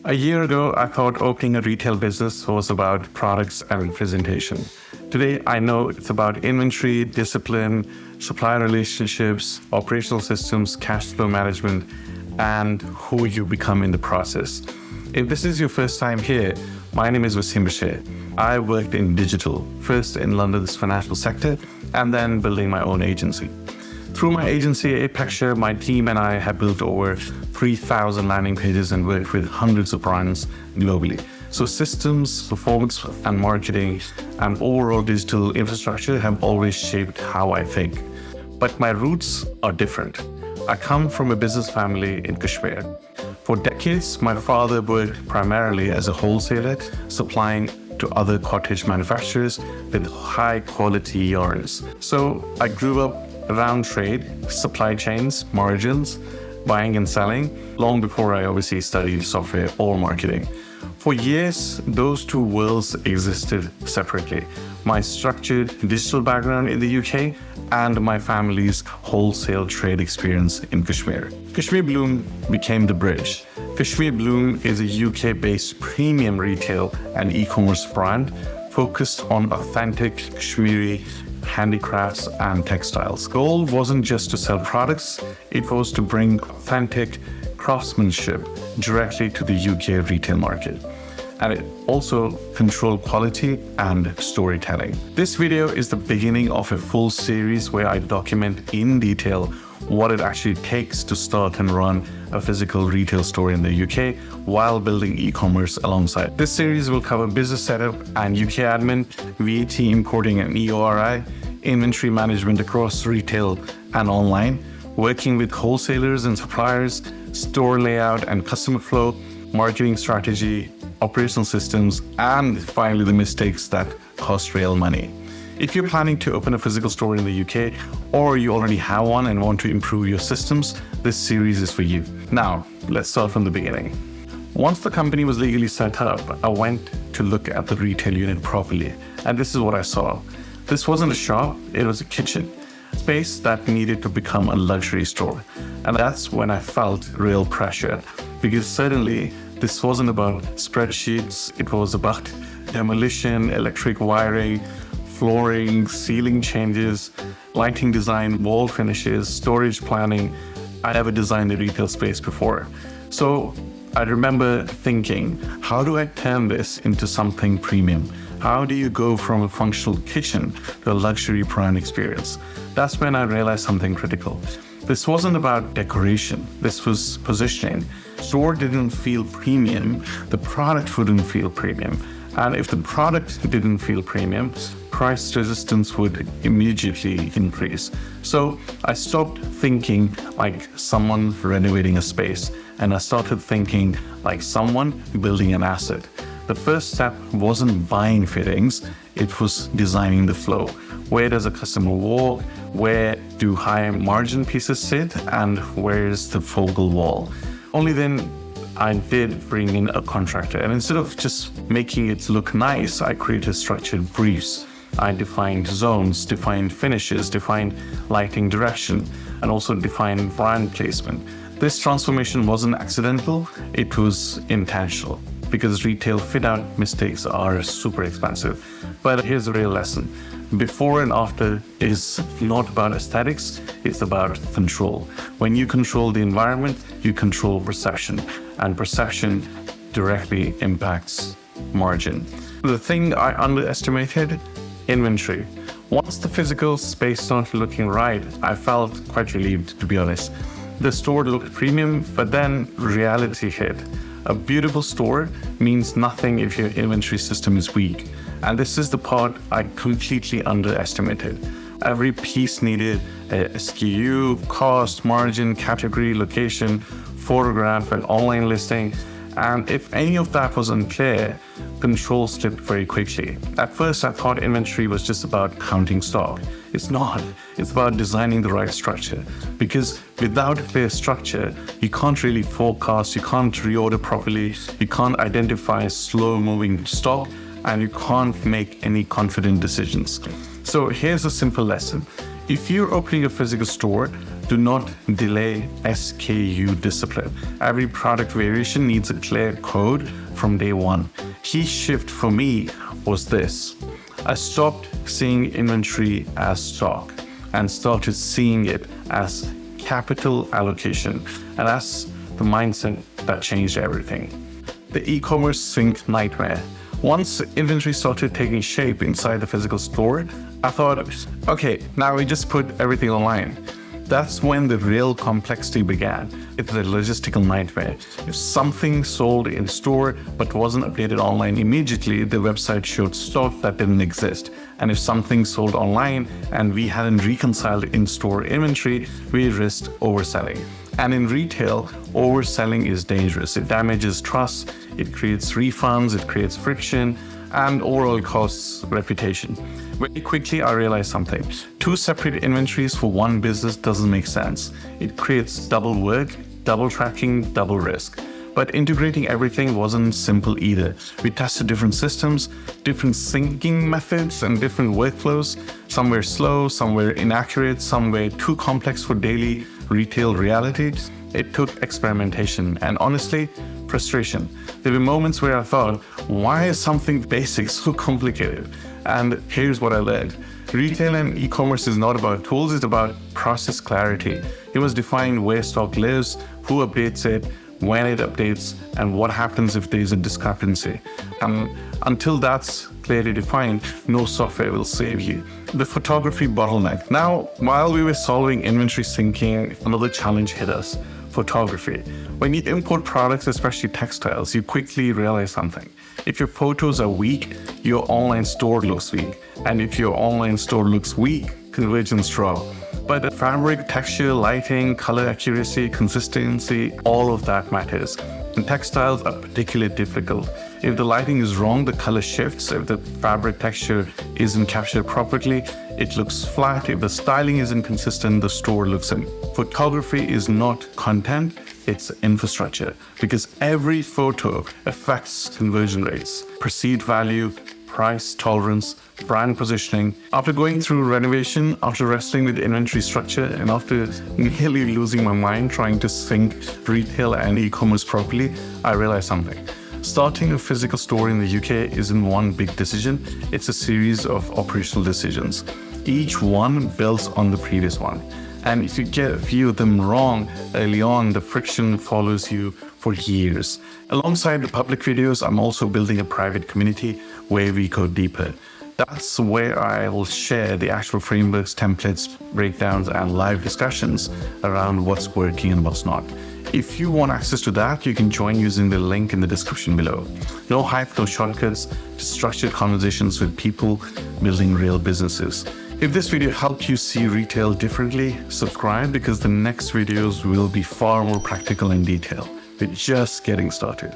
A year ago, I thought opening a retail business was about products and presentation. Today, I know it's about inventory, discipline, supplier relationships, operational systems, cash flow management, and who you become in the process. If this is your first time here, my name is Wasim Bashir. I worked in digital, first in London's financial sector, and then building my own agency. Through my agency, Apexure, my team and I have built over 3,000 landing pages and worked with hundreds of brands globally. So systems, performance, and marketing, and overall digital infrastructure have always shaped how I think. But my roots are different. I come from a business family in Kashmir. For decades, my father worked primarily as a wholesaler, supplying to other cottage manufacturers with high quality yarns. So I grew up around trade, supply chains, margins, buying and selling, long before I obviously studied software or marketing. For years, those two worlds existed separately. My structured digital background in the UK and my family's wholesale trade experience in Kashmir. Kashmir Bloom became the bridge. Kashmir Bloom is a UK-based premium retail and e-commerce brand focused on authentic Kashmiri handicrafts and textiles. Goal wasn't just to sell products, it was to bring authentic craftsmanship directly to the UK retail market. And it also controlled quality and storytelling. This video is the beginning of a full series where I document in detail what it actually takes to start and run a physical retail store in the UK while building e-commerce alongside. This series will cover business setup and UK admin, VAT importing and EORI, inventory management across retail and online, working with wholesalers and suppliers, store layout and customer flow, marketing strategy, operational systems, and finally the mistakes that cost real money. If you're planning to open a physical store in the UK, or you already have one and want to improve your systems, this series is for you. Now, let's start from the beginning. Once the company was legally set up, I went to look at the retail unit properly, and this is what I saw. This wasn't a shop, it was a kitchen, space that needed to become a luxury store. And that's when I felt real pressure, because suddenly this wasn't about spreadsheets, it was about demolition, electric wiring, flooring, ceiling changes, lighting design, wall finishes, storage planning. I never designed a retail space before. So I remember thinking, how do I turn this into something premium? How do you go from a functional kitchen to a luxury brand experience? That's when I realized something critical. This wasn't about decoration, this was positioning. Store didn't feel premium, the product wouldn't feel premium. And if the product didn't feel premium, price resistance would immediately increase. So I stopped thinking like someone renovating a space, and I started thinking like someone building an asset. The first step wasn't buying fittings, it was designing the flow. Where does a customer walk? Where do high margin pieces sit? And where is the focal wall? Only then I did bring in a contractor, and instead of just making it look nice, I created structured briefs. I defined zones, defined finishes, defined lighting direction, and also defined brand placement. This transformation wasn't accidental, it was intentional, because retail fit-out mistakes are super expensive. But here's the real lesson. Before and after is not about aesthetics, it's about control. When you control the environment, you control perception, and perception directly impacts margin. The thing I underestimated, inventory. Once the physical space started looking right, I felt quite relieved, to be honest. The store looked premium, but then reality hit. A beautiful store means nothing if your inventory system is weak. And this is the part I completely underestimated. Every piece needed a SKU, cost, margin, category, location, photograph, and online listing. And if any of that was unclear, control slipped very quickly. At first, I thought inventory was just about counting stock. It's not. It's about designing the right structure. Because without a clear structure, you can't really forecast, you can't reorder properly, you can't identify slow-moving stock, and you can't make any confident decisions. So here's a simple lesson. If you're opening a physical store, Do not delay SKU discipline. Every product variation needs a clear code from day one. Key shift for me was this. I stopped seeing inventory as stock and started seeing it as capital allocation. And that's the mindset that changed everything. The e-commerce sync nightmare. Once inventory started taking shape inside the physical store, I thought, okay, now we just put everything online. That's when the real complexity began. It's a logistical nightmare. If something sold in store but wasn't updated online immediately, the website showed stock that didn't exist. And if something sold online and we hadn't reconciled in-store inventory, we risked overselling. And in retail, overselling is dangerous. It damages trust, it creates refunds, it creates friction, and overall costs reputation. Very quickly, I realized something. Two separate inventories for one business doesn't make sense. It creates double work, double tracking, double risk. But integrating everything wasn't simple either. We tested different systems, different syncing methods, and different workflows. Some were slow, some were inaccurate, some were too complex for daily retail reality. It took experimentation and honestly, frustration. There were moments where I thought, why is something basic so complicated? And here's what I learned. Retail and e-commerce is not about tools, it's about process clarity. You must define where stock lives, who updates it, when it updates, and what happens if there is a discrepancy. Until that's clearly defined, no software will save you. The photography bottleneck. Now, while we were solving inventory syncing, another challenge hit us. Photography. When you import products, especially textiles, you quickly realize something. If your photos are weak, your online store looks weak. And if your online store looks weak, conversions drop. But the fabric, texture, lighting, color accuracy, consistency, all of that matters. And textiles are particularly difficult. If the lighting is wrong, the color shifts. If the fabric texture isn't captured properly, it looks flat. If the styling isn't consistent, the store looks in. Photography is not content, it's infrastructure. Because every photo affects conversion rates, perceived value, price tolerance, brand positioning. After going through renovation, after wrestling with inventory structure, and after nearly losing my mind trying to sync retail and e-commerce properly, I realized something. Starting a physical store in the UK isn't one big decision, it's a series of operational decisions. Each one builds on the previous one. And if you get a few of them wrong early on, the friction follows you for years. Alongside the public videos, I'm also building a private community where we go deeper. That's where I will share the actual frameworks, templates, breakdowns, and live discussions around what's working and what's not. If you want access to that, you can join using the link in the description below. No hype, no shortcuts, just structured conversations with people building real businesses. If this video helped you see retail differently, subscribe because the next videos will be far more practical and detailed. We're just getting started.